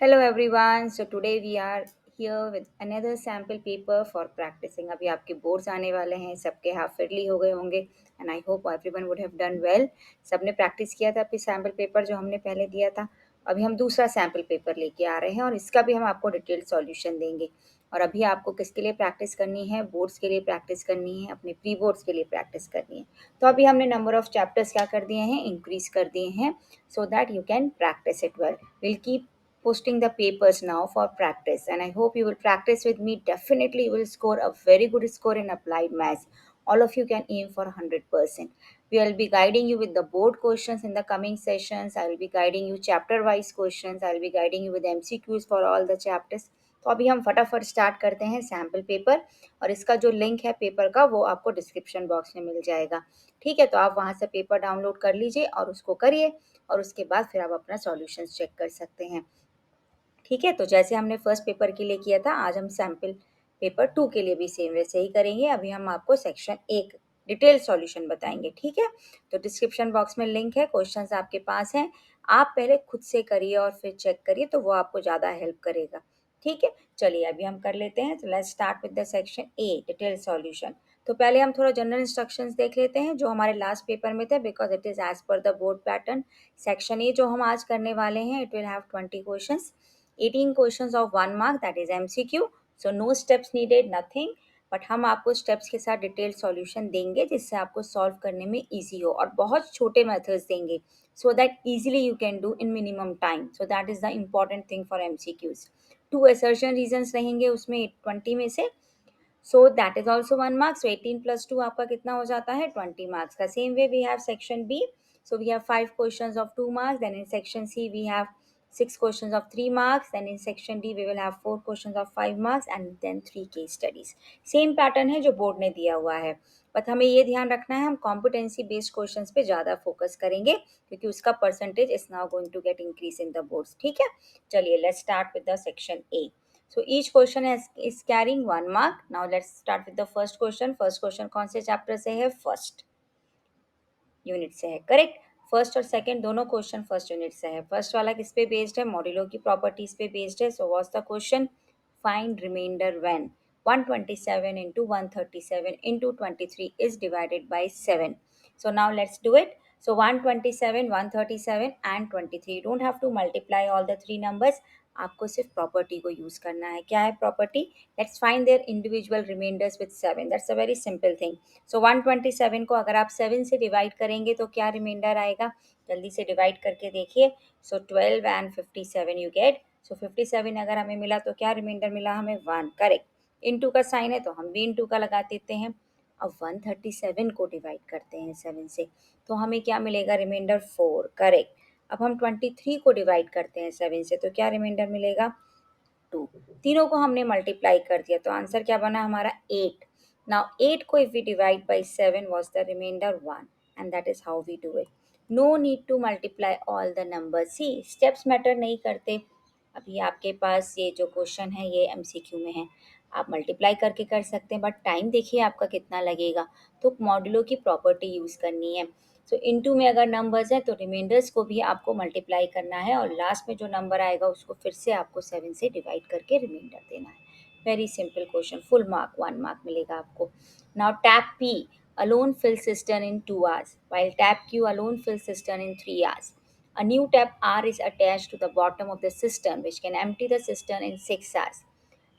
Hello everyone. So today we are here with another sample paper for practicing. अभी आपके boards आने वाले हैं, सबके हाफ ईयरली हो गए होंगे and I hope everyone would have done well. सबने प्रैक्टिस किया था अपनी सैम्पल पेपर जो हमने पहले दिया था. अभी हम दूसरा सैम्पल पेपर लेके आ रहे हैं और इसका भी हम आपको डिटेल्ड सॉल्यूशन देंगे. और अभी आपको किसके लिए प्रैक्टिस करनी है? बोर्ड्स के लिए प्रैक्टिस करनी है, अपने प्री बोर्ड्स के लिए प्रैक्टिस करनी है. तो अभी हमने नंबर ऑफ चैप्टर्स क्या कर दिए हैं? इंक्रीज कर दिए हैं so that you can practice it well. We'll keep posting the papers now for practice and I hope you will practice with me. Definitely you will score a very good score in applied maths. All of you can aim for 100%. We will be guiding you with the board questions in the coming sessions. I will be guiding you chapter wise questions. I will be guiding you with MCQs for all the chapters. तो अभी हम फटाफट start करते हैं sample paper और इसका जो link है पेपर का वो आपको डिस्क्रिप्शन बॉक्स में मिल जाएगा. ठीक है, तो आप वहाँ से पेपर डाउनलोड कर लीजिए और उसको करिए और उसके बाद फिर आप अपना सॉल्यूशंस चेक कर सकते हैं. ठीक है, तो जैसे हमने फर्स्ट पेपर के लिए किया था आज हम सैम्पल पेपर 2 के लिए भी सेम वैसे ही करेंगे. अभी हम आपको सेक्शन 1 डिटेल सॉल्यूशन बताएंगे. ठीक है, तो डिस्क्रिप्शन बॉक्स में लिंक है, क्वेश्चंस आपके पास हैं, आप पहले खुद से करिए और फिर चेक करिए तो वो आपको ज़्यादा हेल्प करेगा. ठीक है, चलिए अभी हम कर लेते हैं. तो let's start with the section A detail solution. तो पहले हम थोड़ा जनरल इंस्ट्रक्शंस देख लेते हैं जो हमारे लास्ट पेपर में थे because it is as per the board pattern. Section A जो हम आज करने वाले हैं it will have 20 questions, 18 questions of 1 mark, that is MCQ. So no steps needed, nothing. But हम आपको स्टेप्स के साथ डिटेल सॉल्यूशन देंगे जिससे आपको सॉल्व करने में इजी हो और बहुत छोटे मेथड्स देंगे so that easily you can do in minimum time. So that is the important thing for MCQs. 2 assertion reasons रहेंगे उसमें 20 में से. So that is also 1 mark. So 18 + 2 आपका कितना हो जाता है? 20 marks का. Same way we have section B. So we have 5 questions of 2 marks. Then in section C we have 6 questions of 3 marks. Then in section D we will have 4 questions of 5 marks and then 3 case studies. Same pattern है जो board ने दिया हुआ है. But हमें ये ध्यान रखना है हम कॉम्पिटेंसी बेस्ड क्वेश्चंस पे ज़्यादा फोकस करेंगे क्योंकि उसका percentage is now going to get increase in the boards. ठीक है, चलिए let's start with the section A. So each question is carrying 1 mark. Now let's start with the first question. First question कौन से chapter से है? First unit से है. Correct. First और सेकंड दोनों क्वेश्चन फर्स्ट यूनिट से है. फर्स्ट वाला किस पे बेस्ड है? मॉड्यूलो की प्रॉपर्टीज पे बेस्ड है. So what's the question? Find remainder when 127 into 137 into 23 is divided by 7. So now let's do it. So 127, 137 and 23. You don't have to multiply all the three numbers. आपको सिर्फ property को use करना है. क्या है property? Let's find their individual reminders with 7. That's a very simple thing. So 127 को अगर आप 7 से डिवाइड करेंगे तो क्या रिमाइंडर आएगा? जल्दी से डिवाइड करके देखिए. सो 12 and 57 यू गेट. सो 57 अगर हमें मिला तो क्या रिमाइंडर मिला हमें? 1. करेक्ट. इनटू का साइन है तो हम भी इनटू का लगा देते हैं. अब 137 को डिवाइड करते हैं 7 से तो हमें क्या मिलेगा? रिमाइंडर 4. करेक्ट. अब हम 23 को डिवाइड करते हैं 7 से तो क्या रिमाइंडर मिलेगा? 2. तीनों को हमने मल्टीप्लाई कर दिया तो आंसर क्या बना हमारा? 8. नाउ 8 को if we divide by 7 was the remainder 1 and that is how we do it. No need to multiply all the numbers. See steps matter नहीं करते. अभी आपके पास ये जो क्वेश्चन है ये MCQ में है, आप मल्टीप्लाई करके कर सकते हैं बट टाइम देखिए आपका कितना लगेगा. तो मॉड्यूलो की प्रॉपर्टी यूज़ करनी है. सो इनटू में अगर नंबर्स हैं तो रिमाइंडर्स को भी आपको मल्टीप्लाई करना है और लास्ट में जो नंबर आएगा उसको फिर से आपको 7 से डिवाइड करके रिमाइंडर देना है. Very simple question. Full mark 1 mark मिलेगा आपको. Now tap P alone fills cistern in 2 hours while tap Q alone fills cistern in 3 hours. A new tap R is attached to the bottom of the cistern which can empty the cistern in 6 hours.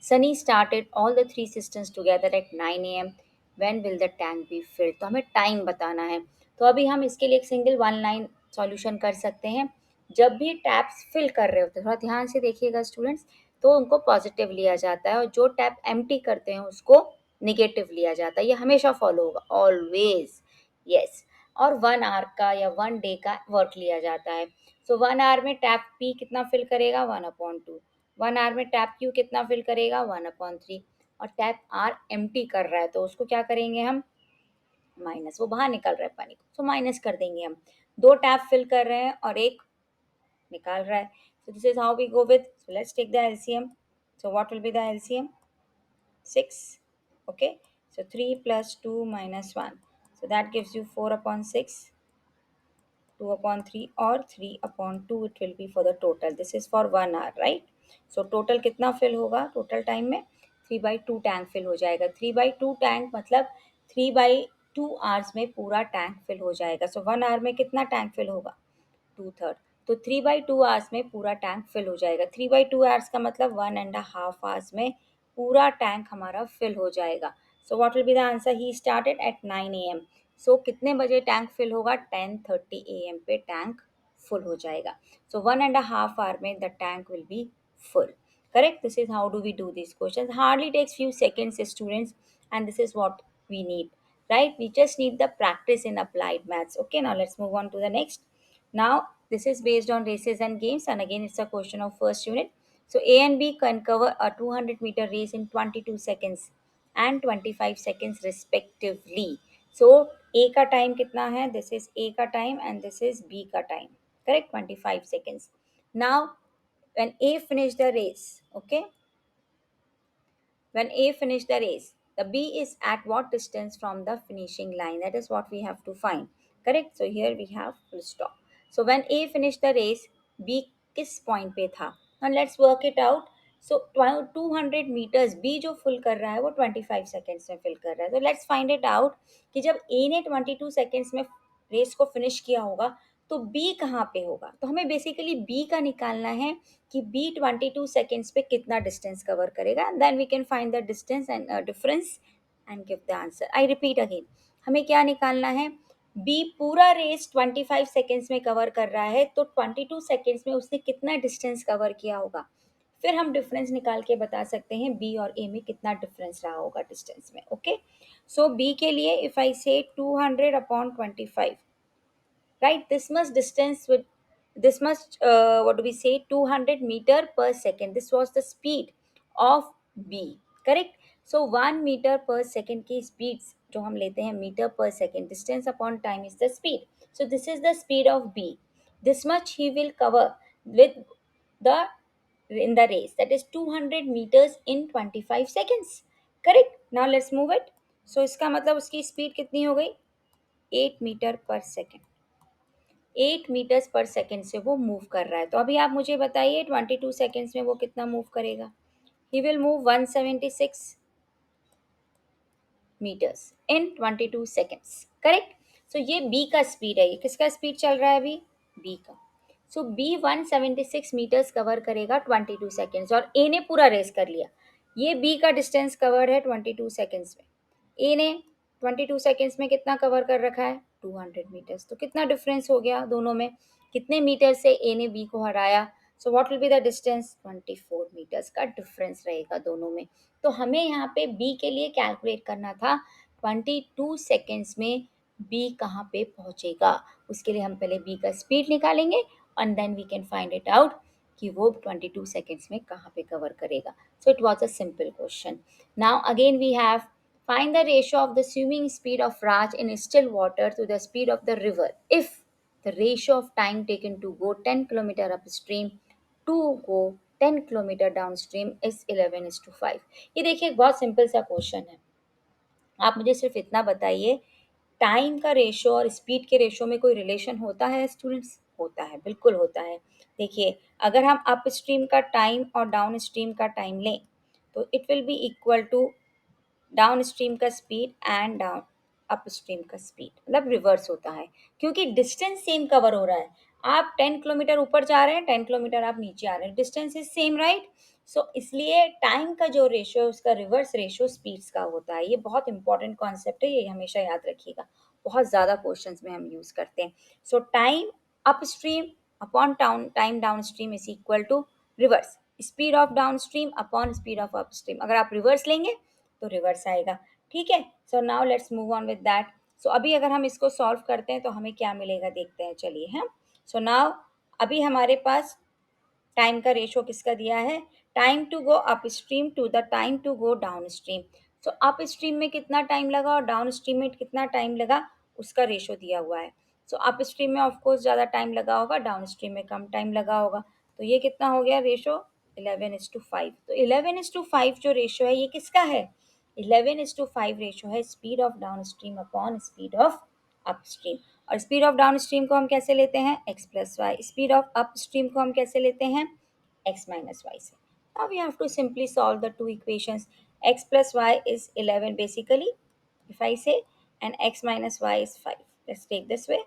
Sunny started all the three cisterns together at 9 a.m. When will the tank be filled? तो हमें time बताना है. तो अभी हम इसके लिए एक सिंगल 1 लाइन सॉल्यूशन कर सकते हैं. जब भी टैप्स फिल कर रहे होते हैं थोड़ा ध्यान से देखिएगा स्टूडेंट्स, तो उनको पॉजिटिव लिया जाता है और जो टैप एम्प्टी करते हैं उसको निगेटिव लिया जाता है. ये हमेशा फॉलो होगा ऑलवेज. यस. और 1 आवर का या 1 डे का वर्क लिया जाता है. सो 1 आवर में टैप पी कितना फिल करेगा? 1/2. 1 आवर में टैप क्यू कितना फिल करेगा? 1/3. और टैप आर एम्प्टी कर रहा है तो उसको क्या करेंगे हम? माइनस. वो बाहर निकल रहा है पानी को तो माइनस कर देंगे हम. 2 टैप फिल कर रहे हैं और एक निकाल रहा है. So this is how we go with. So let's take the LCM. So what will be the LCM? 6. Okay, so 3 + 2 - 1, so that gives you 4/6. 2/3 or 3/2 it will be for the total. This is for 1 hour, right? So total कितना fill होगा total time में? 3/2 tank fill हो जाएगा. 3/2 tank मतलब 3/2 hours में पूरा tank fill हो जाएगा. सो 1 आवर में कितना टैंक फिल होगा? 2/3. तो 3/2 आवर्स में पूरा टैंक फिल हो जाएगा. 3/2 आवर्स का मतलब 1.5 आवर्स में पूरा टैंक हमारा फिल हो जाएगा. सो what will be the answer? He started at 9 AM. सो कितने बजे टैंक फिल होगा? 10:30 AM पे टैंक फुल हो जाएगा. सो 1.5 आवर में the tank will be full. Correct? This is how do we do these questions. Hardly takes few seconds, students, and this is what we need. Right? We just need the practice in applied maths. Okay, now let's move on to the next. Now, this is based on races and games, and again, it's a question of first unit. So, A and B can cover a 200-meter race in 22 seconds and 25 seconds respectively. So, A का time कितना है? This is A का time and this is B का time. Correct? 25 seconds. Now, when A finished the race, okay? When A finished the race, the B is at what distance from the finishing line? That is what we have to find. Correct? So here we have full stop. So when A finished the race, B किस point पे था? Now let's work it out. So 200 meters B जो fill कर रहा है वो 25 seconds में fill कर रहा है. So let's find it out कि जब A ने 22 seconds में रेस को फिनिश किया होगा तो B कहाँ पे होगा? तो हमें बेसिकली B का निकालना है कि बी 22 सेकेंड्स पे कितना डिस्टेंस कवर करेगा. Then we can find the distance and difference and give the answer. I repeat again, हमें क्या निकालना है? बी पूरा रेस 25 सेकेंड्स में कवर कर रहा है तो 22 सेकेंड्स में उसने कितना डिस्टेंस कवर किया होगा. फिर हम डिफरेंस निकाल के बता सकते हैं बी और ए में कितना डिफरेंस रहा होगा डिस्टेंस में. ओके, सो बी के लिए इफ आई से 200/25, right? This much distance with this much what do we say, 200 meter per second. This was the speed of B. Correct? So 1 meter per second की speeds जो हम लेते हैं metre पर second, distance upon time is the speed. So this is the speed of B. This much he will cover with the in the race, that is 200 meters in 25 seconds. Correct? Now let's move it. So इसका मतलब उसकी speed कितनी हो गई? 8 metre पर second. 8 metres पर second से वो मूव कर रहा है. तो अभी आप मुझे बताइए 22 सेकेंड्स में वो कितना मूव करेगा? He will move 176 metres in 22 seconds. Correct? So ये बी का स्पीड है. ये किसका स्पीड चल रहा है अभी? बी का. सो बी 176 मीटर्स कवर करेगा 22 सेकेंड्स और ए ने पूरा रेस कर लिया. ये बी का डिस्टेंस कवर है 22 सेकेंड्स में. ए ने 22 सेकेंड्स में कितना कवर कर रखा है? 200 मीटर्स. तो कितना डिफरेंस हो गया दोनों में? कितने मीटर से ए ने बी को हराया? So what will be the distance? 24 metres का डिफरेंस रहेगा दोनों में. तो हमें यहाँ पे बी के लिए कैलकुलेट करना था 22 सेकेंड्स में बी कहाँ पे पहुँचेगा. उसके लिए हम पहले बी का स्पीड निकालेंगे and then we can find it out कि वो 22 सेकेंड्स में कहाँ पे कवर करेगा. So it was a simple question. Now again we have find the ratio of the swimming speed of Raj in still water to the speed of the river if the ratio of time taken to go 10 km upstream to go 10 km downstream is 11:5. ये देखिए बहुत simple सा question है. आप मुझे सिर्फ इतना बताइए, टाइम का रेशो और स्पीड के रेशो में कोई रिलेशन होता है स्टूडेंट्स? होता है, बिल्कुल होता है. देखिए, अगर हम अप स्ट्रीम का टाइम और डाउन स्ट्रीम का टाइम लें तो it will be equal to downstream का speed and down upstream का स्पीड. मतलब रिवर्स होता है क्योंकि डिस्टेंस सेम कवर हो रहा है. आप 10 किलोमीटर ऊपर जा रहे हैं, 10 किलोमीटर आप नीचे आ रहे हैं, डिस्टेंस इज सेम, राइट? सो इसलिए टाइम का जो रेशियो है उसका रिवर्स रेशियो स्पीड्स का होता है. ये बहुत इंपॉर्टेंट कॉन्सेप्ट है, ये हमेशा याद रखिएगा. बहुत ज़्यादा क्वेश्चंस में हम यूज़ करते हैं. So time upstream upon time downstream is equal to reverse speed of downstream upon speed of upstream. अगर आप रिवर्स लेंगे तो रिवर्स आएगा. ठीक है? So now let's move on with that. So अभी अगर हम इसको सॉल्व करते हैं तो हमें क्या मिलेगा देखते हैं. चलिए, हम सो नाउ अभी हमारे पास टाइम का रेशो किसका दिया है? Time to go upstream to the time to go downstream. So upstream में कितना टाइम लगा और डाउन स्ट्रीम में कितना टाइम लगा उसका रेशो दिया हुआ है. सो अप स्ट्रीम में ऑफकोर्स ज़्यादा टाइम लगा होगा, डाउन स्ट्रीम में कम टाइम लगा होगा. तो ये कितना हो गया रेशो? 11:5. तो 11:5 जो रेशो है ये किसका है? 11:5 रेशो है speed of downstream upon speed of upstream. और स्पीड ऑफ डाउन स्ट्रीम को हम कैसे लेते हैं, x plus y. Speed of upstream को हम कैसे लेते हैं, x माइनस वाई से। Now we have to simply solve the two equations. x plus y is 11 basically if I say, and x minus y is 5. Let's take this way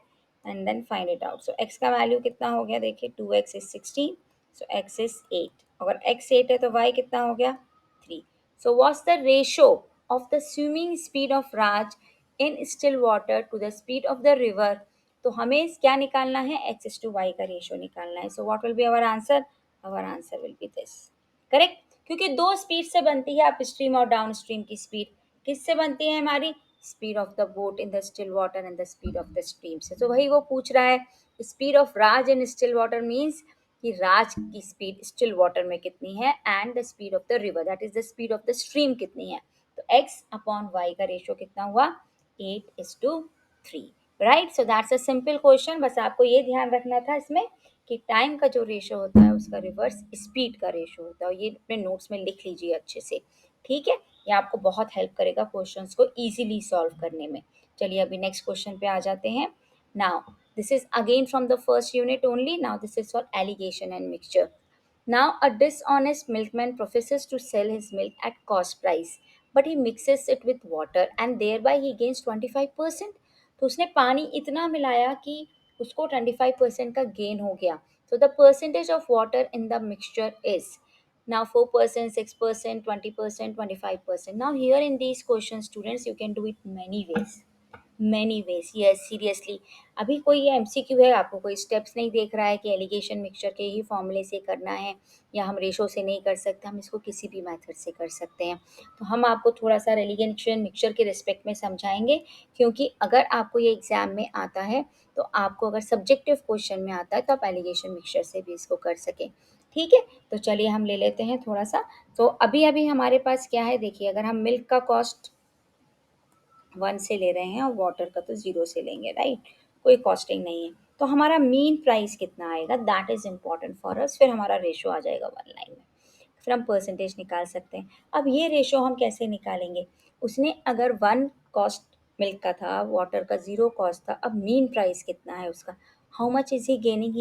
and then find it out. So x का value कितना हो गया, देखिए 2x is 16, so x is 8. अगर x 8 है तो y कितना हो गया, 3. So what's the ratio of the swimming speed of Raj in still water to the speed of the river? तो हमें क्या निकालना है, x is to y का रेशियो निकालना है. So what will be our answer? Our answer will be this. Correct, क्योंकि दो स्पीड से बनती है अप स्ट्रीम और डाउन स्ट्रीम की स्पीड. किससे बनती है हमारी, speed of the boat in the still water and the speed of the stream से. तो वही वो पूछ रहा है, speed of Raj in still water means कि राज की स्पीड स्टिल वाटर में कितनी है and the speed of the river that is the speed of the stream कितनी है. तो x अपॉन y का रेशियो कितना हुआ, 8:3. Right, so that's a simple question. बस आपको ये ध्यान रखना था इसमें कि टाइम का जो रेशियो होता है उसका रिवर्स स्पीड का रेशियो होता है. ये अपने नोट्स में लिख लीजिए अच्छे से, ठीक है. ये आपको बहुत हेल्प करेगा क्वेश्चंस को इजीली सॉल्व करने में. चलिए अभी नेक्स्ट क्वेश्चन पे आ जाते हैं. Now this is again from the first unit only. Now this is for alligation and mixture. Now a dishonest milkman professes to sell his milk at cost price, but he mixes it with water and thereby he gains 25%. तो उसने पानी इतना मिलाया कि उसको 25% का gain हो गया. So the percentage of water in the mixture is now 4%, 6%, 20%, 25%. Now here in these questions, students, you can do it many ways. Many ways, yes seriously. अभी कोई ये एमसीक्यू है, आपको कोई स्टेप्स नहीं देख रहा है कि एलिगेशन मिक्सचर के ही फॉर्मूले से करना है या हम रेशो से नहीं कर सकते, हम इसको किसी भी मेथड से कर सकते हैं. तो हम आपको थोड़ा सा एलिगेशन मिक्सचर के रिस्पेक्ट में समझाएंगे, क्योंकि अगर आपको ये एग्जाम में आता है तो आपको अगर सब्जेक्टिव क्वेश्चन में आता है तो आप एलिगेशन मिक्सचर से भी इसको कर सकें. ठीक है, तो चलिए हम ले लेते हैं थोड़ा सा. तो अभी अभी हमारे पास क्या है, देखिए अगर हम मिल्क का कॉस्ट 1 से ले रहे हैं और वाटर का तो 0 से लेंगे, राइट, कोई कॉस्टिंग नहीं है, तो हमारा मीन प्राइस कितना आएगा, that is important for us. फिर हमारा रेशो आ जाएगा 1 लाइन में, फिर हम परसेंटेज निकाल सकते हैं. अब ये रेशो हम कैसे निकालेंगे, उसने अगर 1 कॉस्ट मिल्क का था, वाटर का 0 कॉस्ट था, अब मीन प्राइस कितना है उसका, how much is he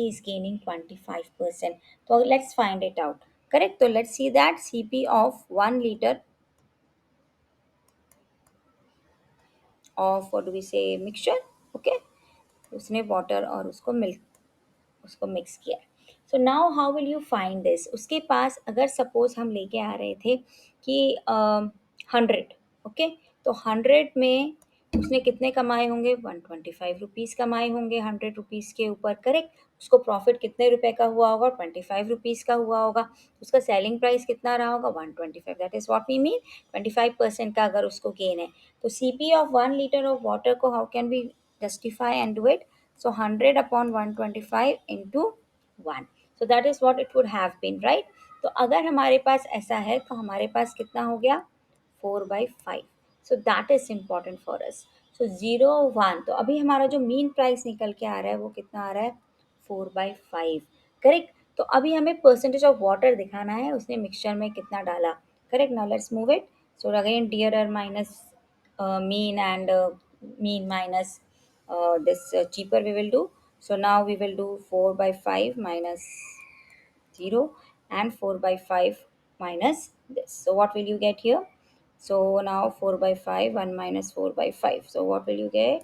is gaining 25%. तो let's find it out. Correct, तो let's see that CP of 1 litre of what do we say mixture. Okay, उसने वाटर और उसको मिल्क उसको मिक्स किया. So now how will you find this. उसके पास अगर सपोज हम लेके आ रहे थे कि 100, ओके, तो 100 में उसने कितने कमाए होंगे, 125 कमाए होंगे 100 रुपीज़ के ऊपर. करेक्ट, उसको प्रॉफिट कितने रुपए का हुआ होगा, 25 का हुआ होगा. उसका सेलिंग प्राइस कितना रहा होगा, 125. That is what we mean, 25% का अगर उसको गेन है. तो CP of 1 litre of water को how can we justify and do it. So 100 upon 125 into 1. So that is what it would have been, right? तो अगर हमारे पास ऐसा है तो हमारे पास कितना हो गया, 4/5. So that is important for us. So 0, 1, तो अभी हमारा जो मीन प्राइस निकल के आ रहा है वो कितना आ रहा है, 4/5. करेक्ट, तो अभी हमें परसेंटेज ऑफ वाटर दिखाना है, उसने मिक्सचर में कितना डाला. Correct, now let's move it. So again dear minus mean and mean minus this cheaper we will do. So now we will do 4/5 minus 0 and 4/5 minus this. So what will you get here? So now 4/5, 1 minus 4/5. So what will you get?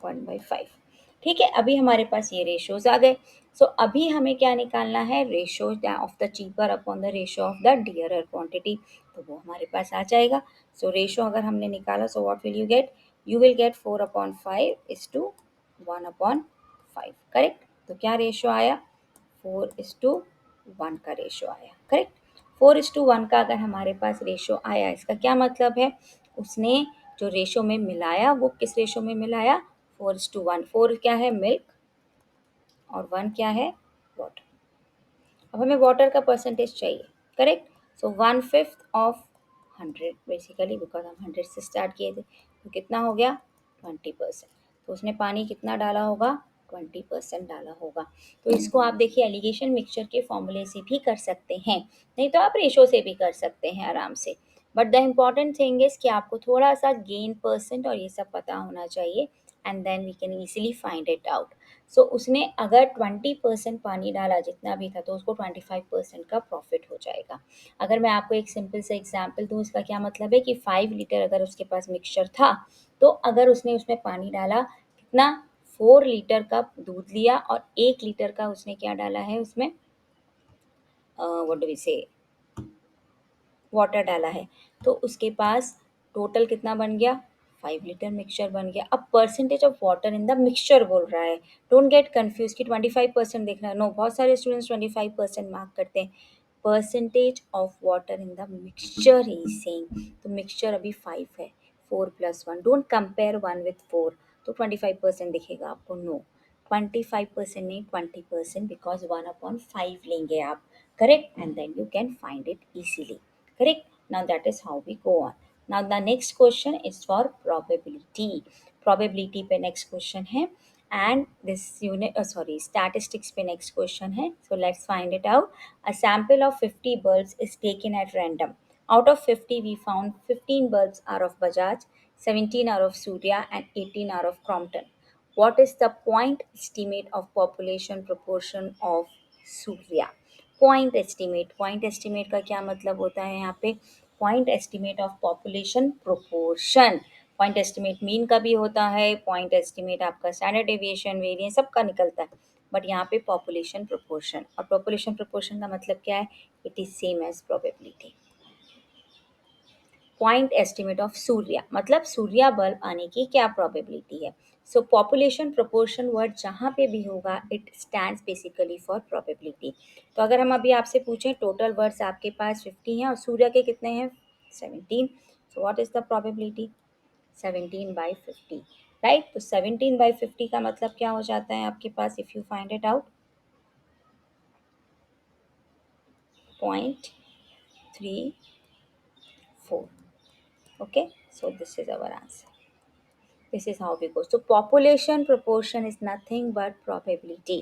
1/5. ठीक है, अभी हमारे पास ये ratios आ गए. सो अभी हमें क्या निकालना है, ratio of the cheaper upon the ratio of the dearer quantity. तो वो हमारे पास आ जाएगा. सो रेशियो अगर हमने निकाला, सो what will you get, you will get 4/5:1/5. Correct, तो क्या रेशियो आया, 4:1 का रेशियो आया. करेक्ट, 4:1 का अगर हमारे पास रेशियो आया, इसका क्या मतलब है, उसने जो रेशो में मिलाया वो किस रेशो में मिलाया, 4:1. 4 क्या है, मिल्क, और 1 क्या है, वाटर. अब हमें वाटर का परसेंटेज चाहिए. Correct, so 1/5 of 100 basically, because हम 100 से स्टार्ट किए थे, तो कितना हो गया, 20%. तो उसने पानी कितना डाला होगा, 20% डाला होगा. तो इसको आप देखिए एलिगेशन मिक्सचर के फॉर्मूले से भी कर सकते हैं, नहीं तो आप रेशो से भी कर सकते हैं आराम से. But the important thing is कि आपको थोड़ा सा गेन परसेंट और ये सब पता होना चाहिए, and then we can easily find it out. So उसने अगर 20% पानी डाला जितना भी था, तो उसको 25% का प्रॉफिट हो जाएगा। अगर मैं आपको एक सिंपल से एग्जांपल दूँ, इसका क्या मतलब है कि 5 लीटर अगर उसके पास मिक्सचर था, तो अगर उसने उसमें पानी डाला कितना, 4 लीटर का दूध लिया, और 1 लीटर का उसने क्या डाला है उसमें, व्हाट डू वी से, वाटर डाला है, तो उसके पास टोटल कितना बन गया, 5 लीटर मिक्सचर बन गया। अब percentage of water in the mixture बोल रहा है, डोंट गेट कंफ्यूज कि 25% देखना है, नो, बहुत सारे स्टूडेंट्स 25% मार्क करते हैं। Percentage of water in the mixture he saying, तो मिक्सचर अभी 5 है, 4+1, डोंट कंपेयर 1 with 4, तो 25% दिखेगा आपको, नो, 25% नहीं, 20%, बिकॉज 1/5 लेंगे आप, correct, and then you can find it easily, correct. Now that is how we go on. Now the next question is for probability. Probability पे next question है, and this unit, sorry, statistics पे next question है. So let's find it out. A sample of 50 bulbs is taken at random. Out of 50 we found 15 bulbs are of Bajaj, 17 are of Surya, and 18 are of Crompton. What is the point estimate of population proportion of Surya? Point estimate का क्या मतलब होता है यहाँ पे, point estimate of population proportion. Point estimate mean का भी होता है, पॉइंट एस्टिमेट आपका स्टैंडर्ड डेविएशन, वेरिएंस सबका निकलता है, बट यहाँ पे पॉपुलेशन प्रोपोर्शन, और पॉपुलेशन प्रोपोर्शन का मतलब क्या है, it is same as probability. Point estimate of Surya मतलब सूर्या बल्ब आने की क्या प्रोबेबिलिटी है। सो पॉपुलेशन प्रोपोर्शन वर्ड जहाँ पे भी होगा, it stands basically for probability. तो अगर हम अभी आपसे पूछें, टोटल वर्ड्स आपके पास 50 हैं और सूर्य के कितने हैं, 17, so what is the probability, 17/50, right. तो 17/50 का मतलब क्या हो जाता है आपके पास, if you find it out, 0.34, okay, so this is our answer. This is how we go. So population proportion is nothing but probability.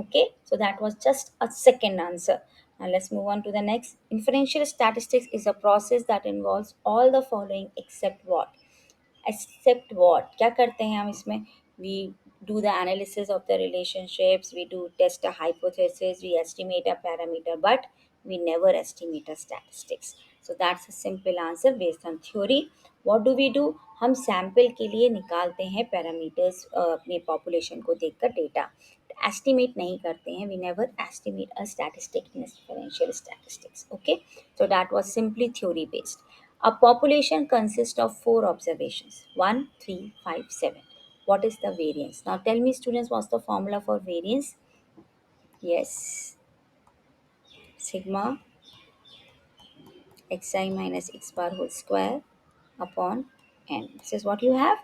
Okay, so that was just a second answer. Now let's move on to the next. Inferential statistics is a process that involves all the following except what? Except what? क्या करते हैं हम इसमें? We do the analysis of the relationships, we do test a hypothesis, we estimate a parameter, but we never estimate a statistics. So that's a simple answer based on theory. What do we do? हम sample के लिए निकालते हैं parameters, अपने population को देखकर data, estimate नहीं करते हैं, we never estimate a statistic in differential statistics, okay. So that was simply theory based. A population consists of 4 observations, 1, 3, 5, 7. What is the variance? Now tell me students, what's the formula for variance? Yes, sigma xi minus x bar whole square upon n. This is what you have,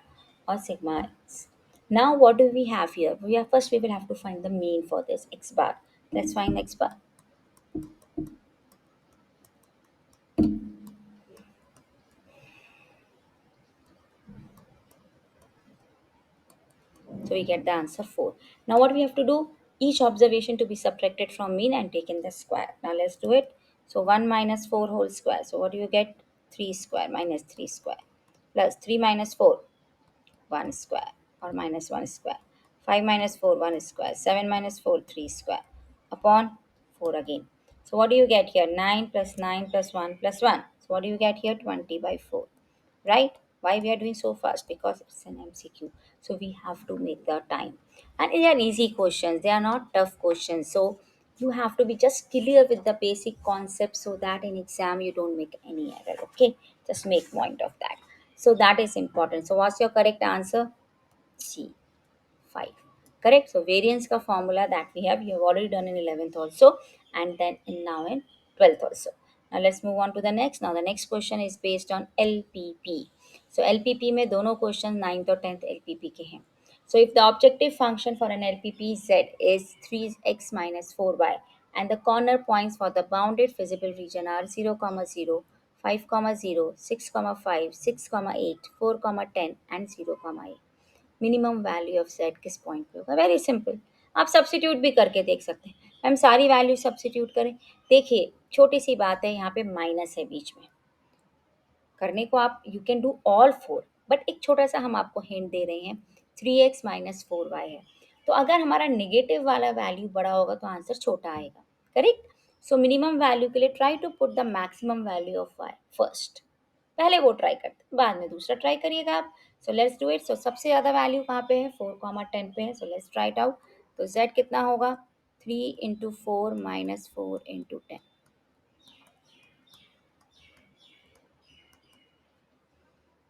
or sigma x. Now what do we have here? First we will have to find the mean for this x bar. Let's find x bar. So we get the answer 4. Now what we have to do? Each observation to be subtracted from mean and taken the square. Now let's do it. So 1 minus 4 whole square. So what do you get? 3 square minus 3 square. Plus 3 minus 4, 1 square, or minus 1 square. 5 minus 4, 1 square. 7 minus 4, 3 square. Upon 4 again. So what do you get here? 9 plus 9 plus 1 plus 1. So what do you get here? 20/4, right? Why we are doing so fast? Because it's an MCQ, so we have to make the time, and they are easy questions, they are not tough questions. So you have to be just clear with the basic concepts, so that in exam you don't make any error, okay? Just make point of that. So that is important. So what's your correct answer? C, 5, correct. So variance ka formula that we have, you have already done in 11th also, and then now in 12th also. Now let's move on to the next. Now the next question is based on LPP. So LPP में दोनों question 9th और 10th LPP के हैं. So if the objective function for an LPP Z is 3x minus 4y, and the corner points for the bounded feasible region are 0, 0, 5, 0, 6, 5, 6, 8, 4, 10 and 0, 8, minimum value of set किस point पे होगा? Very simple, आप substitute भी करके देख सकते हैं। हम सारी वैल्यू सब्स्टिट्यूट करें, देखिए छोटी सी बात है, यहाँ पे माइनस है बीच में, करने को आप you can do all four, but एक छोटा सा हम आपको हिंट दे रहे हैं, 3x - 4y है। तो अगर हमारा नेगेटिव वाला वैल्यू बड़ा होगा तो आंसर छोटा आएगा, करेक्ट। सो मिनिमम वैल्यू के लिए try to put the maximum value of y first, पहले वो ट्राई करते बाद में दूसरा ट्राई करिएगा आप। So let's do it. So सबसे ज़्यादा वैल्यू कहाँ पे है, 4, 10 पे है। So let's try it out. तो z कितना होगा, 3 × 4 - 4 × 10।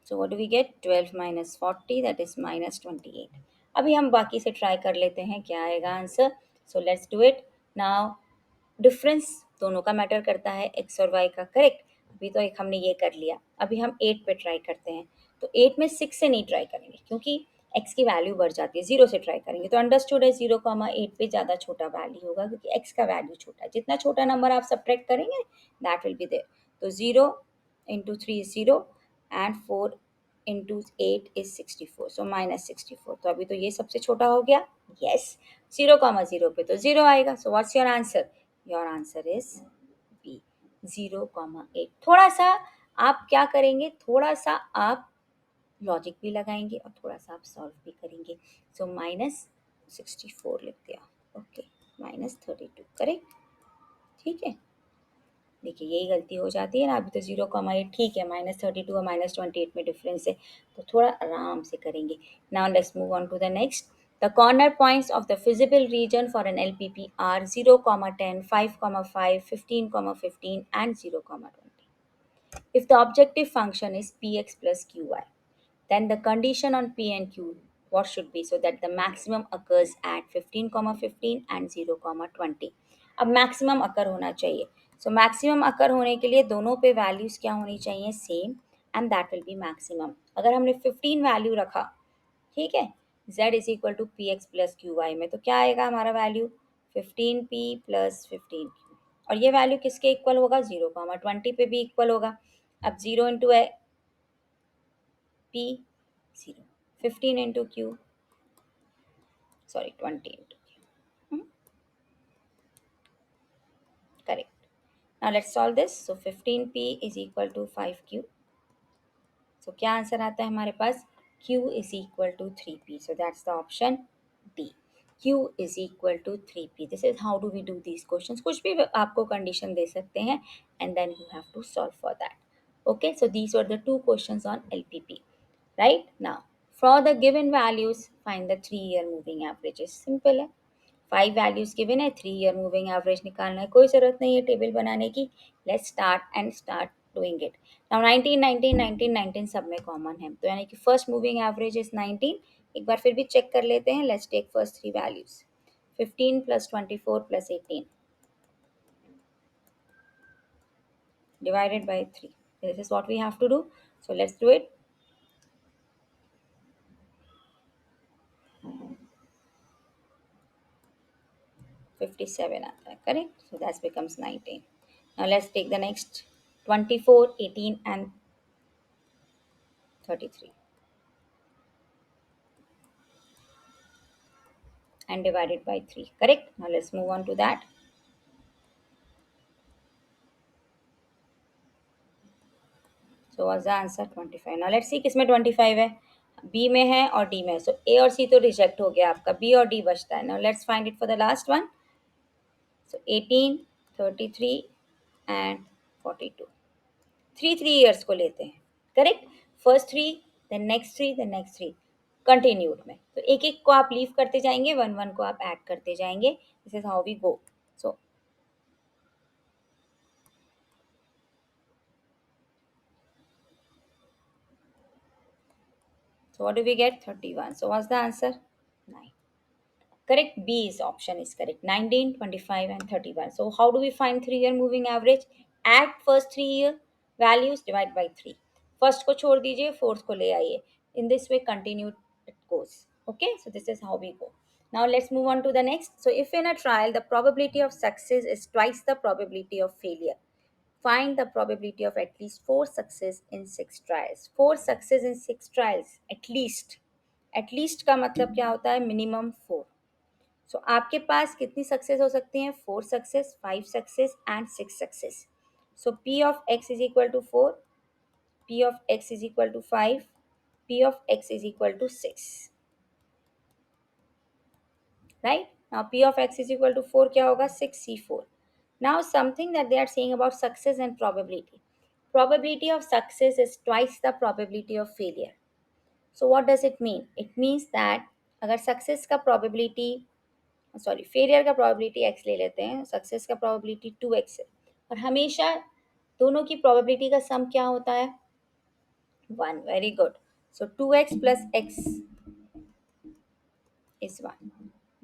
So what do we get? 12 - 40, that is -28. अभी हम बाकी से ट्राई कर लेते हैं क्या आएगा answer. So let's do it now. Difference दोनों का मैटर करता है, एक्स और वाई का, करेक्ट। अभी तो एक हमने ये कर लिया, अभी हम 8 पे ट्राई करते हैं। तो 8 में 6 से नहीं ट्राई करेंगे क्योंकि एक्स की वैल्यू बढ़ जाती है, 0 से ट्राई करेंगे। तो अंडरस्टूड है 0, 8 पे ज़्यादा छोटा वैल्यू होगा क्योंकि एक्स का वैल्यू छोटा है। जितना छोटा नंबर आप सब्ट्रैक्ट करेंगे दैट विल बी देयर। तो 0 × 3 इज 0 एंड 4 × 8 इज 64, सो -64। तो अभी तो ये सबसे छोटा हो गया, यस। 0, 0 पे तो 0 आएगा। So what's your answer? Your answer is B, 0, 8। थोड़ा सा आप क्या करेंगे, थोड़ा सा आप लॉजिक भी लगाएंगे और थोड़ा सा आप सॉल्व भी करेंगे। सो -64 लिख दिया, ओके, -32, करेक्ट, ठीक है। देखिए यही गलती हो जाती है ना, अभी तो 0, 8 ठीक है, -32 और -28 में डिफरेंस है, तो थोड़ा आराम से करेंगे। Now let's move on to the next. The corner points of the feasible region for an LPP are 0, 10, 5, 15, 15 and 0, 20. If the objective function is px plus qy, then the condition on P and Q what should be so that the maximum occurs at 15, 15 and 0, 20. अब maximum अकर होना चाहिए। So maximum अकर होने के लिए दोनों पे values क्या होनी चाहिए, same, and that will be maximum. अगर हमने 15 वैल्यू रखा, ठीक है, z is equal to p x plus q y में, तो क्या आएगा हमारा वैल्यू, 15p प्लस 15q। और ये वैल्यू किसके इक्वल होगा, 0, 20 पे भी इक्वल होगा। अब 0 into p 0, 15 into q, sorry 20 into q, correct. Now let's solve this. So 15p is equal to 5q। So क्या आंसर आता है हमारे पास, q is equal to 3p। So that's the option D, q is equal to 3p। This is how do we do these questions. कुछ भी आपको condition दे सकते हैं and then you have to solve for that. Okay, so these were the two questions on LPP. Right now, for the given values, find the 3-year moving averages. Simple है, 5 values given है, 3-year moving average निकालना है, कोई ज़रूरत नहीं है table बनाने की। Let's start doing it. Now 19, 19, 19, 19 सब में कॉमन है, तो यानी कि फर्स्ट मूविंग एवरेज इज 19। एक बार फिर भी चेक कर लेते हैं। Let's take first 3 values, 15 plus 24 plus 18 divided by 3. This is what we have to do. So let's do it. 57 आता है, correct. So that becomes 19. Now let's take the next 24, 18 and 33 and divided by 3, correct. Now let's move on to that. So what's the answer, 25. Now let's see किसमें 25 है, B में है और D में है। So A और C तो reject हो गया आपका, B और D बचता है। Now let's find it for the last one. So 18, 33 and 42. 3 years को लेते हैं, correct. First 3, then next 3, then next 3, continued में। तो एक एक को आप लीव करते जाएंगे, 1 1 को आप ऐड करते जाएंगे। This is how we go. So what do we get, 31। So what's the answer, 9, correct. B is option is correct, 19, 25 and 31. So how do we find 3-year moving average? Add first 3 year values, divide by 3. First को छोड़ दीजिए, fourth को ले आइए। In this way continue it goes. Okay, so this is how we go. Now let's move on to the next. So if in a trial the probability of success is twice the probability of failure, find the probability of at least 4 success in 6 trials. 4 success in 6 trials at least. At least का मतलब क्या होता है, minimum 4. सो आपके पास कितनी success हो सकती हैं, 4 success, 5 success and 6 success. So P of x is equal to 4, P of x is equal to 5, P of x is equal to 6, right? Now P of x is equal to 4 क्या होगा 6c4. Now something that they are saying about success and probability. Probability of success is twice the probability of failure. So what does it mean? It means that अगर success का probability sorry failure का probability x ले लेते हैं, success का probability 2x है, और हमेशा दोनों की प्रोबेबिलिटी का सम क्या होता है 1. Very good. So 2x plus x is 1.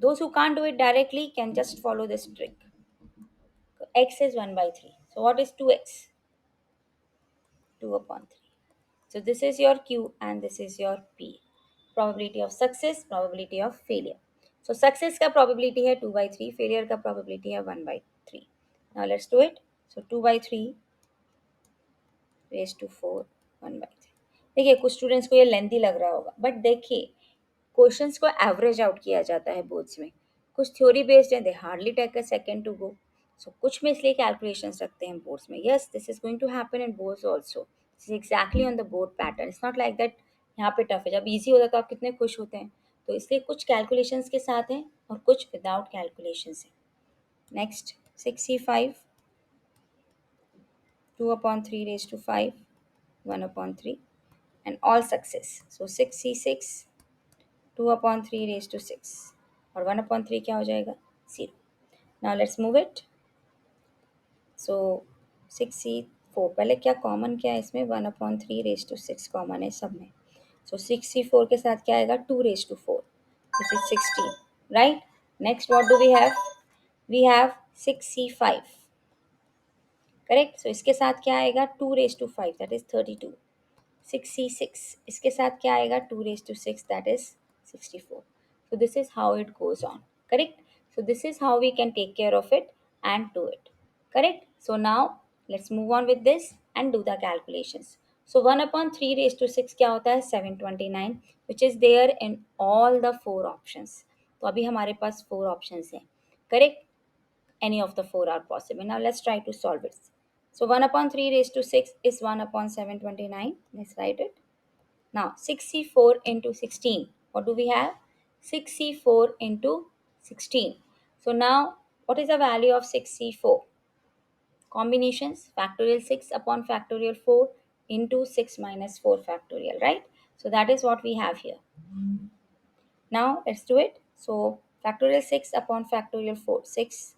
Those who can't do it directly can just follow this trick. X is 1 by 3. So what is 2x? 2 upon 3. So this is your Q and this is your P. Probability of success, probability of failure. So success का probability है 2 by 3, failure का probability है 1 by 3. Now let's do it. So 2 by 3 raised to 4, 1 by 3. देखिए कुछ students को ये lengthy लग रहा होगा, बट देखिए क्वेश्चंस को एवरेज आउट किया जाता है बोर्ड्स में. कुछ थ्योरी बेस्ड है, they hardly take a second to go. So कुछ में इसलिए कैलकुलेशंस रखते हैं बोर्ड्स में. Yes, this is going to happen in boards also. This is exactly on the board pattern. It's not like that यहाँ पे tough है. जब ईजी होता है तो आप कितने खुश होते हैं. तो इसलिए कुछ कैलकुलेशंस के साथ हैं और कुछ विदाउट कैलकुलेशंस हैं. Next 6c5, 2 upon 3 raised to 5, 1 upon 3, and all success. So 6c6, 2 upon 3 raised to 6, और 1 upon 3 क्या हो जाएगा 0. Now let's move it. So 6c4, पहले क्या कॉमन क्या है इसमें 1 upon 3 raised to 6 कॉमन है सब में. So 6c4 के साथ क्या आएगा 2 raised to 4, this is 16, right? Next what do we have? We have 6c5, correct. So इसके साथ क्या आएगा 2 raised to 5, that is 32. 6c6, इसके साथ क्या आएगा 2 raised to 6, that is 64. So this is how it goes on, correct? So this is how we can take care of it and do it, correct? So now let's move on with this and do the calculations. So 1 upon 3 raised to 6 क्या होता है 729, which is there in all the 4 options. तो अभी हमारे पास 4 options हैं, correct? Any of the 4 are possible. Now let's try to solve it. So 1 upon 3 raised to 6 is 1 upon 729. Let's write it. Now 6c4 into 16. What do we have? 6c4 into 16. So now what is the value of 6c4? Combinations, factorial 6 upon factorial 4 into 6 minus 4 factorial, right? So that is what we have here. Now let's do it. So factorial 6 upon factorial 4, 6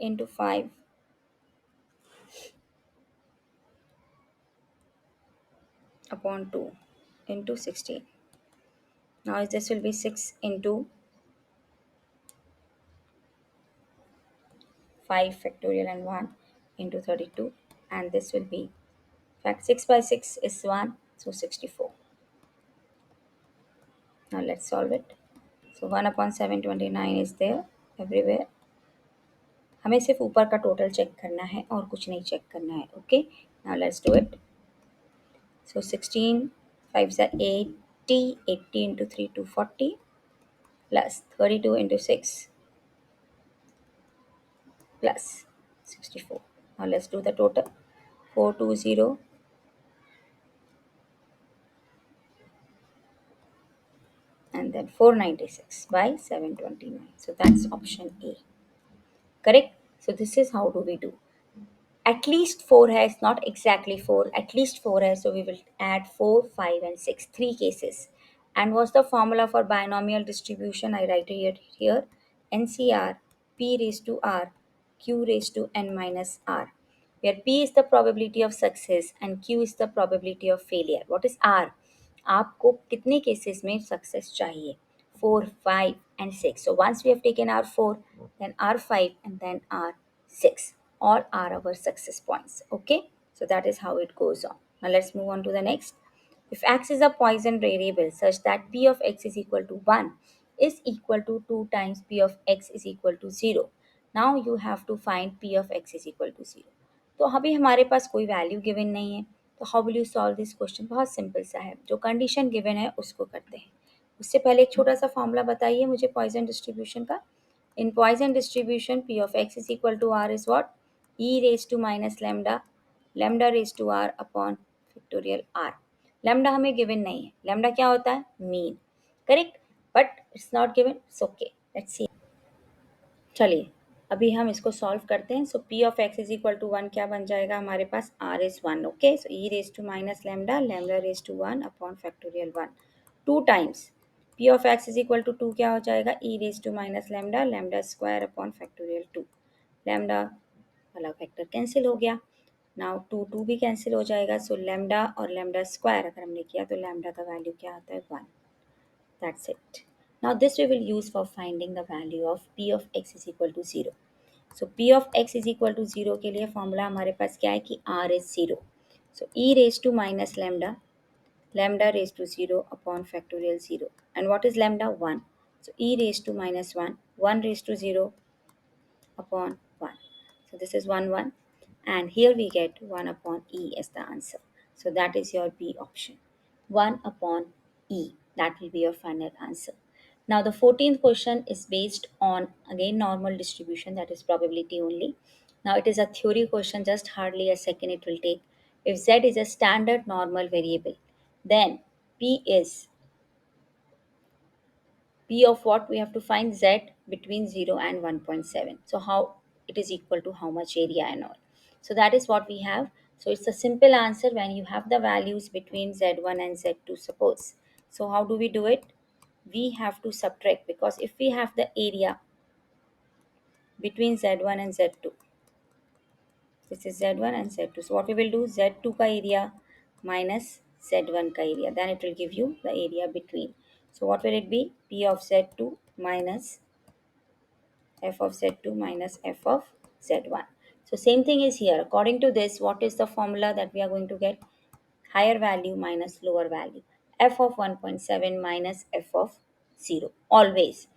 into 5 upon 2 into 16. Now this will be 6 into 5 factorial and 1 into 32, and this will be fact 6 by 6 is 1, so 64. Now let's solve it. So 1 upon 729 is there everywhere. हमें सिर्फ ऊपर का total check करना है और कुछ नहीं check करना है. Okay, now let's do it. So 16 5 are 80, 80 into 3 240 plus 32 into 6 plus 64. Now let's do the total. 420 and then 496 by 729. So that's option A. Correct? So this is how do we do. At least 4 has, not exactly 4, at least 4 has, so we will add 4, 5 and 6, 3 cases. And what's the formula for binomial distribution? I write it here. NCR P raised to R Q raised to N minus R, where P is the probability of success and Q is the probability of failure. What is R? आपको कितने cases में success चाहिए 4, 5 and 6. So once we have taken R4, then R5 and then R6, all are our success points. Okay, so that is how it goes on. Now let's move on to the next. If x is a Poisson variable such that p of x is equal to 1 is equal to 2 times p of x is equal to 0, now you have to find p of x is equal to 0. तो अभी हमारे पास कोई value given नहीं है, तो how will you solve this question? बहुत simple सा है, जो कंडीशन गिवन है उसको करते हैं. उससे पहले एक छोटा सा फॉर्मूला बताइए मुझे पॉइसन डिस्ट्रीब्यूशन का. In Poisson distribution p of x is equal to r is what? E raised to minus lambda lambda raised to r upon factorial r. lambda हमें given नहीं है. lambda क्या होता है? mean. Correct? But it's not given. It's okay. Let's see. चलिए अभी हम इसको सॉल्व करते हैं. So P of X is equal to one क्या बन जाएगा हमारे पास? R is one. Okay, so e raise to minus lambda, lambda raise to one upon factorial one. Two times P of X is equal to two क्या हो जाएगा? E raise to minus lambda, lambda square upon factorial two. Lambda वाला factor cancel हो गया. Now two two भी cancel हो जाएगा. So lambda और लेमडा स्क्वायर अगर हमने किया तो लेमडा का वैल्यू क्या आता है? One. That's it. Now this we will use for finding the value of p of x is equal to 0. So p of x is equal to 0 के लिए फॉर्मूला हमारे पास क्या है कि r is 0. So e raised to minus lambda, lambda raised to 0 upon factorial 0. And what is lambda? 1. So e raised to minus 1, 1 raised to 0 upon 1. So this is 1 1, and here we get 1 upon e as the answer. So that is your B option. 1 upon e, that will be your final answer. Now the 14th question is based on again normal distribution, that is probability only. Now it is a theory question, just hardly a second it will take. If z is a standard normal variable, then p is P of what? We have to find Z between 0 and 1.7. So how it is equal to how much area and all. So that is what we have. So it's a simple answer when you have the values between Z1 and Z2, suppose. So how do we do it? We have to subtract, because if we have the area between Z1 and Z2, this is Z1 and Z2. So what we will do, Z2 ka area minus Z1 ka area. Then it will give you the area between. So what will it be? P of Z2 minus f of z2 minus f of z1. So same thing is here. According to this, what is the formula that we are going to get? Higher value minus lower value. F of 1.7 minus f of 0. Always.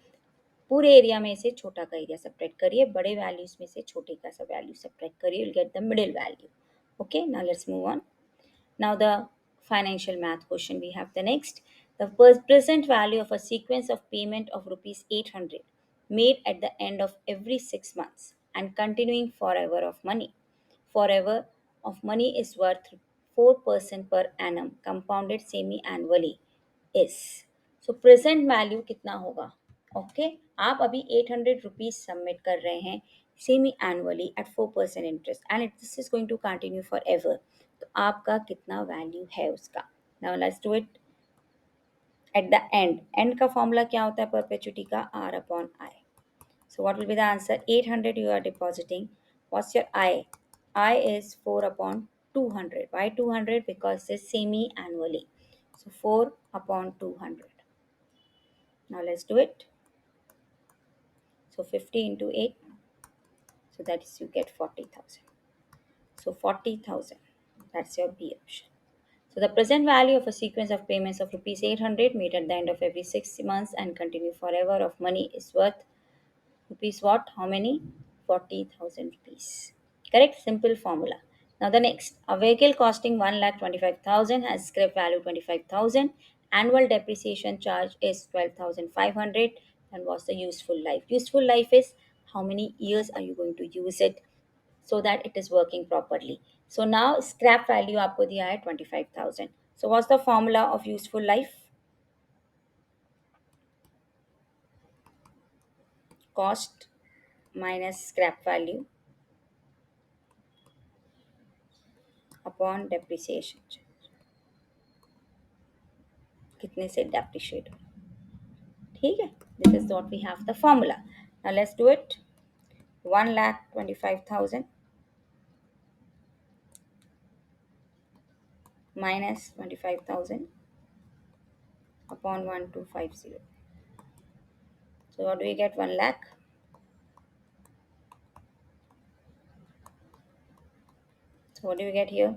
पूरे area में से छोटा का area subtract करिए, बड़े values में से छोटे का सब वैल्यू सब्ट्रैक्ट करिए, you'll get the middle value. Okay, now let's move on. Now the financial math question we have the next. The present value of a sequence of payment of rupees 800 made at the end of every 6 months and continuing forever of money. Forever of money is worth 4% per annum compounded semi annually is. So present value कितना होगा? Okay, आप अभी 800 rupees submit कर रहे हैं semi annually at 4% interest and this is going to continue forever. तो आपका कितना वैल्यू है उसका? Now let's do it at the end. And का फॉर्मूला क्या होता है परपेचुटी का? R upon i. So what will be the answer? 800 you are depositing. What's your I? I is 4 upon 200. Why 200? Because it's semi annually. So 4 upon 200. Now let's do it. So 50 into 8. So that is you get 40,000. So 40,000. That's your B option. So the present value of a sequence of payments of rupees 800 made at the end of every 6 months and continue forever of money is worth rupees what? How many? 40,000 rupees. Correct? Simple formula. Now the next, a vehicle costing 1,25,000 has scrap value 25,000. Annual depreciation charge is 12,500. And what's the useful life? Useful life is how many years are you going to use it so that it is working properly. So now scrap value आपको दिया है 25,000. So what's the formula of useful life? Cost minus scrap value upon depreciation. कितने से depreciate हो? ठीक है? This is what we have the formula. Now let's do it. 1,25,000 minus 25,000 upon 1,250. So what do we get? 1 lakh. So what do we get here?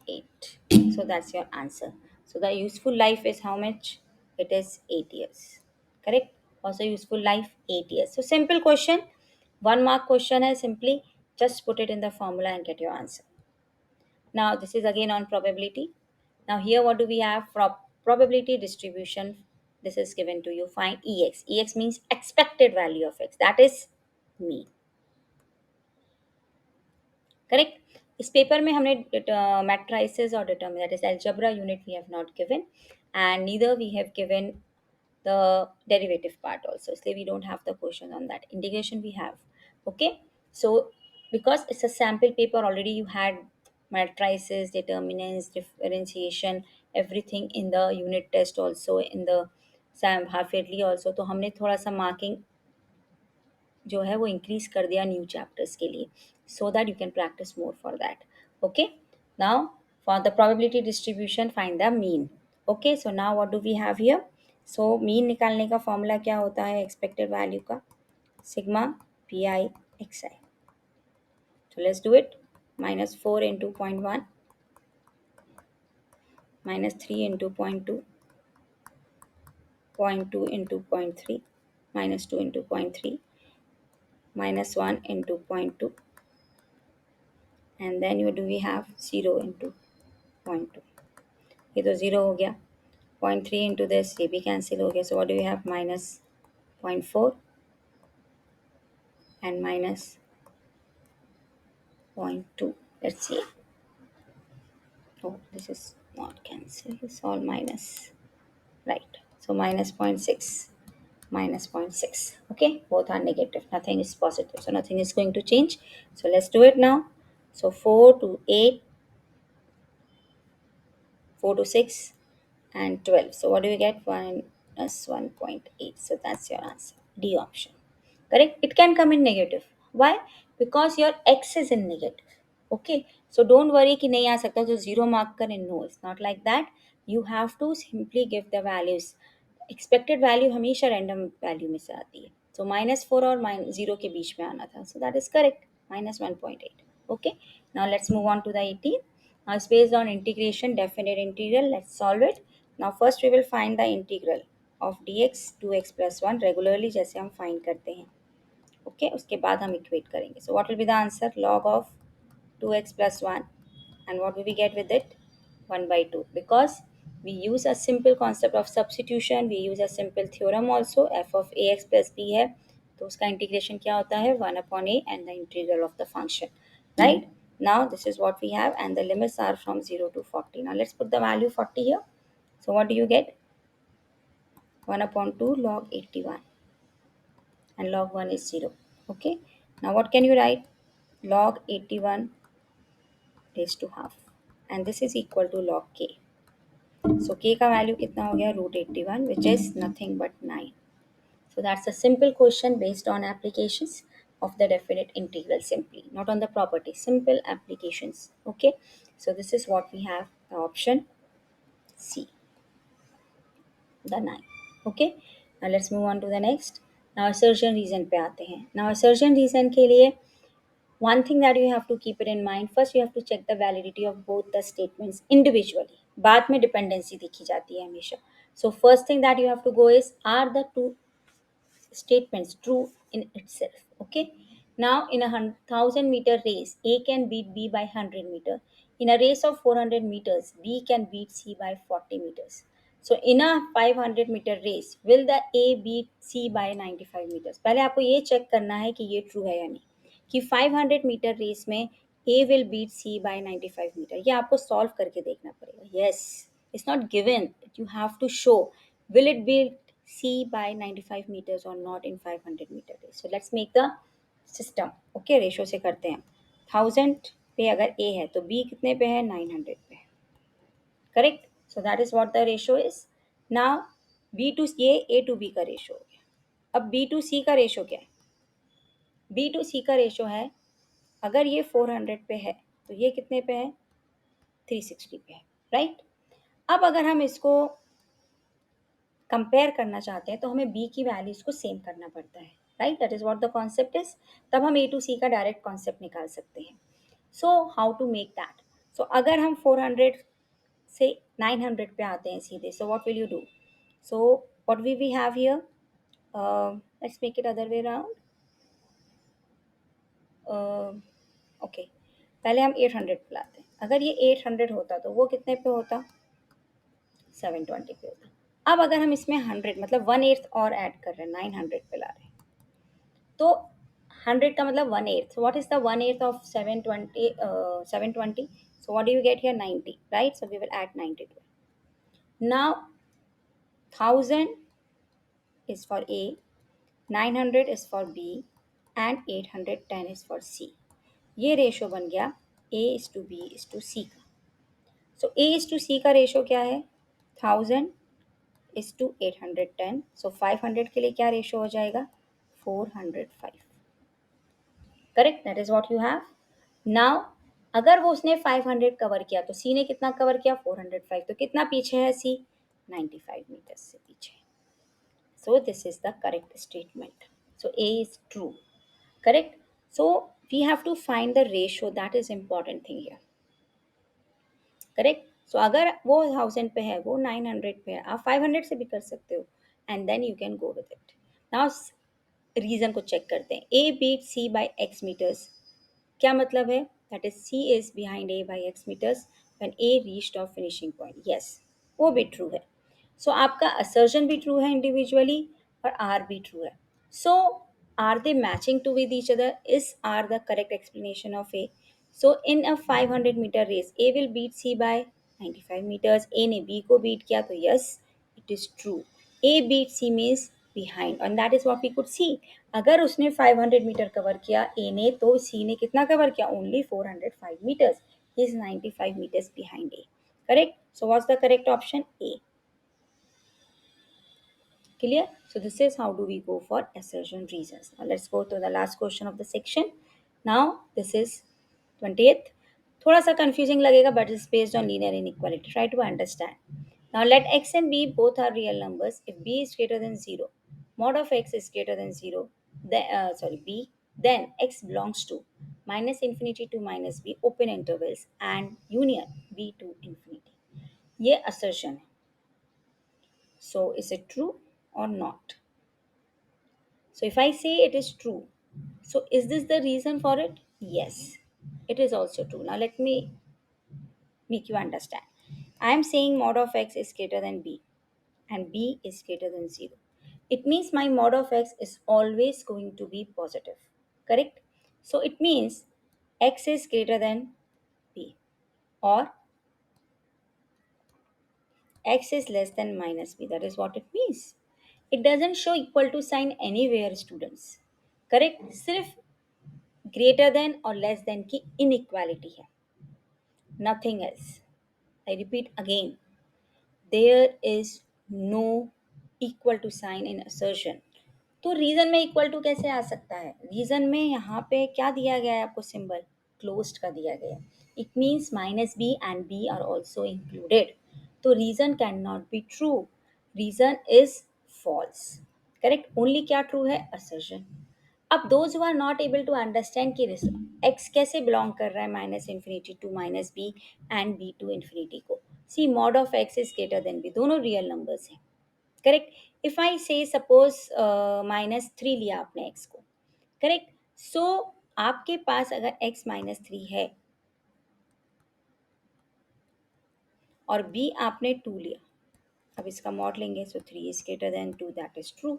8. So that's your answer. So the useful life is how much? It is 8 years. Correct? Also useful life 8 years. So simple question. 1 mark question is simply just put it in the formula and get your answer. Now this is again on probability. Now here what do we have? Probability distribution. This is given to you. Find EX. EX means expected value of X. That is mean. Correct. इस paper में हमने matrices और determinant that is algebra unit we have not given, and neither we have given the derivative part also, so we don't have the question on that. Integration we have. Okay, so because it's a sample paper, already you had matrices, determinants, differentiation, everything in the unit test also, in the sam half yearly also, तो हमने थोड़ा सा marking जो है वो increase कर दिया new chapters के लिए, so that you can practise more for that. Okay, now for the probability distribution find the mean. Okay, so now what do we have here? So mean निकालने का formula क्या होता है expected value का? Sigma p i x i. So let's do it. Minus 4 into 0.1, minus 3 into 0.2, 0.2 into 0.3, minus 2 into 0.3, minus 1 into 0.2, and then you do we have 0 into 0.2. ये तो 0 हो गया. 0.3 into this ये भी कैंसिल हो गया. So what do we have? Minus 0.4 and minus 0.2. Let's see. Oh, this is not cancel. It's all minus. Right. So minus 0.6, minus 0.6. Okay, both are negative. Nothing is positive. So nothing is going to change. So let's do it now. So 4 to 8, 4 to 6, and 12. So what do we get? 1 plus 1.8. So that's your answer. D option. Correct? It can come in negative. Why? Because your x is in negative. Okay. So don't worry कि नहीं आ सकता तो zero mark करें. No, it's not like that. You have to simply give the values. Expected value हमेशा random value में से आती है. So -4 और -0 के बीच में आना था. So that is correct. -1.8. Okay. Now let's move on to the 18. Now it's based on integration, definite integral. Let's solve it. Now first we will find the integral of dx 2x plus 1 regularly जैसे हम find करते हैं. Okay, उसके बाद हम equate करेंगे. सो what will be the answer? Log of 2x plus 1, and what will we get with it? 1 by 2, because we use a simple concept of substitution, we use a simple theorem also. f of ax plus b है तो उसका integration क्या होता है? 1 upon a and the integral of the function, right? Now this is what we have, and the limits are from 0 to 40. Now let's put the value 40 here. So what do you get? 1 upon 2 log 81, and log 1 is 0. Okay, now what can you write? Log 81 raised to half, and this is equal to log k. So k का value कितना हो गया? √81, which is nothing but 9. So that's a simple question based on applications of the definite integral simply, not on the property, simple applications. Okay, so this is what we have, the option C, the 9. Okay, now let's move on to the next. Now assertion reason पे आते हैं. Now assertion reason के लिए one thing that you have to keep it in mind, first you have to check the validity of both the statements individually. बाद में dependency देखी जाती है हमेशा. So first thing that you have to go is, are the two statements true in itself? Okay, now in a 1,000-meter race, A can beat B by 100 meter. In a race of 400 meters, B can beat C by 40 meters. So in a 500-meter race, will the A beat C by 95 meters? पहले आपको ये check करना है कि ये true है या नहीं, कि 500 मीटर रेस में A will beat C by 95 metre. ये आपको सॉल्व करके देखना पड़ेगा. Yes, it's not given. You have to show, will it beat C by 95 meters or not in 500 meter race. So let's make the system. Okay, ratio से करते हैं. 1000 पे अगर A है तो B कितने पे है? 900 पे. Correct. So that is what the ratio is. Now B to ये A टू B का रेशो हो गया. अब B टू C का रेशो क्या है? B टू C का रेशो है, अगर ये 400 पे है तो ये कितने पे है? 360 पे है, राइट? अब अगर हम इसको कंपेयर करना चाहते हैं तो हमें B की वैल्यूज को सेम करना पड़ता है, right? That is what the concept is. तब हम A टू C का डायरेक्ट कॉन्सेप्ट निकाल सकते हैं. So how to make that? So अगर हम 400 से 900 पे आते हैं सीधे, so what will you do? So what we have here, let's make it other way around. Okay, पहले हम 800 पे लाते हैं. अगर ये 800 होता तो वो कितने पे होता? 720 पे होता. अब अगर हम इसमें 100 मतलब 1/8 और ऐड कर रहे हैं, 900 पे ला रहे हैं, तो 100 का मतलब 1/8. So what is the 1/8 of 720? 720. So what do you get here? 90, right? So we will add 90 to it. Now 1000 is for A, 900 is for B, and 810 is for C. ये रेशो बन गया A is to B is to C का. So A is to C का ratio क्या है? 1000 is to 810. So 500 के लिए क्या रेशो हो जाएगा? 405. Correct, that is what you have. Now अगर वो उसने 500 कवर किया तो सी ने कितना कवर किया? 405. तो कितना पीछे है सी? 95 मीटर्स से पीछे. So this is the correct statement. So A is true. Correct. So we have to find the ratio, that is important thing here. Correct. So अगर वो 1000 पे है, वो 900 पे है, आप 500 से भी कर सकते हो, and then you can go with it. Now reason को चेक करते हैं. A beat C by x metres. क्या मतलब है? That is C is behind A by x metres when A reached of finishing point. Yes, वो भी true है. सो आपका असर्जन भी ट्रू है इंडिविजुअली, और आर भी ट्रू है. So are they matching to with each other? Is R the correct explanation of A? So in a 500 metre race A will beat C by 95 metres. A ने B को beat किया, तो yes, it is true. A beat C means behind, and that is what we could see. अगर उसने 500 metre cover किया ए ने, तो सी ने कितना कवर किया? Only 405 metres. He is 95 metres behind A. Correct. So what's the correct option? A. Clear? So this is how do we go for assertion reasons. Now let's go to the last question of the section. Now this is 20th. थोड़ा सा confusing लगेगा, but it's based on linear inequality. Try to understand. Now let x and b both are real numbers. If b is greater than 0, mod of x is greater than 0, then b, then x belongs to minus infinity to minus b open intervals and union b to infinity. ये assertion है. So is it true or not? So if I say it is true, so is this the reason for it? Yes, it is also true. Now let me make you understand. I am saying mod of x is greater than b and b is greater than 0. It means my mod of x is always going to be positive. Correct? So it means x is greater than b, or x is less than minus b. That is what it means. It doesn't show equal to sign anywhere, students. Correct. सिर्फ greater than और less than की inequality है, nothing else. I repeat again, there is no equal to sign in assertion. तो reason में equal to कैसे आ सकता है? रीजन में यहाँ पे क्या दिया गया है आपको? सिंबल क्लोज्ड का दिया गया है. It means minus B and B are also included. तो reason can not be true. Reason is false. Correct. Only क्या ट्रू है? असर्शन. अब those who are not able to understand कि एक्स कैसे बिलोंग कर रहा है minus infinity to minus B and B to infinity को. See, mod of X is greater than B, दोनों रियल नंबर्स हैं. Correct. If I say suppose -3 लिया आपने एक्स को. करेक्ट. सो आपके पास अगर एक्स -3 है और बी आपने 2 लिया, अब इसका मॉड लेंगे. So 3 is greater than 2, that is true.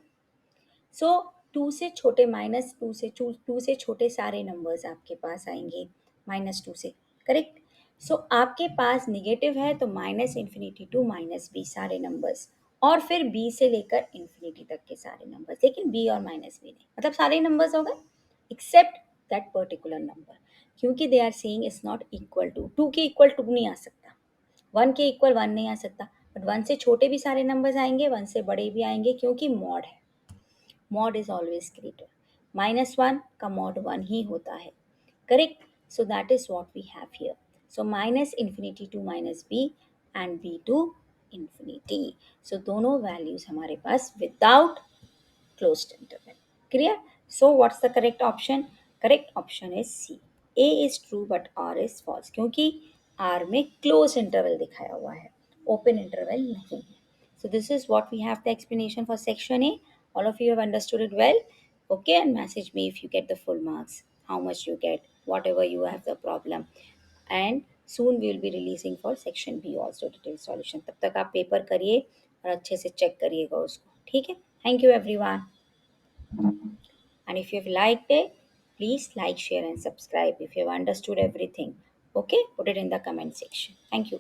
So 2 से छोटे, -2 से छोटे सारे नंबर्स आपके पास आएंगे -2 से. करेक्ट. सो आपके पास निगेटिव है तो minus infinity to minus B सारे नंबर्स, और फिर बी से लेकर इन्फिनिटी तक के सारे नंबर्स. लेकिन बी और माइनस बी नहीं, मतलब सारे नंबर्स हो गए एक्सेप्ट दैट पर्टिकुलर नंबर, क्योंकि they are saying is not equal to. 2 के इक्वल 2 नहीं आ सकता, 1 के इक्वल 1 नहीं आ सकता, बट 1 से छोटे भी सारे नंबर्स आएंगे, 1 से बड़े भी आएंगे, क्योंकि मॉड है. Mod is always greater. -1 का मॉड 1 ही होता है. Correct. So that is what we have here. So minus infinity to minus B and B to infinity. So दोनों वैल्यूज हमारे पास without closed interval. Clear? So what's the correct option? Correct option is C. A is true but R is false, क्योंकि R में closed interval दिखाया हुआ है, open interval नहीं है. So this is what we have the explanation for section A. All of you have understood it well. Okay, and message me if you get the full marks, how much you get, whatever you have the problem. And soon we will be releasing for section B also detailed solution. तब तक आप paper करिए और अच्छे से check करिएगा उसको. ठीक है. Thank you everyone. And if you have liked it, Please like, share, and subscribe if you have understood everything. Okay, put it in the comment section. Thank you.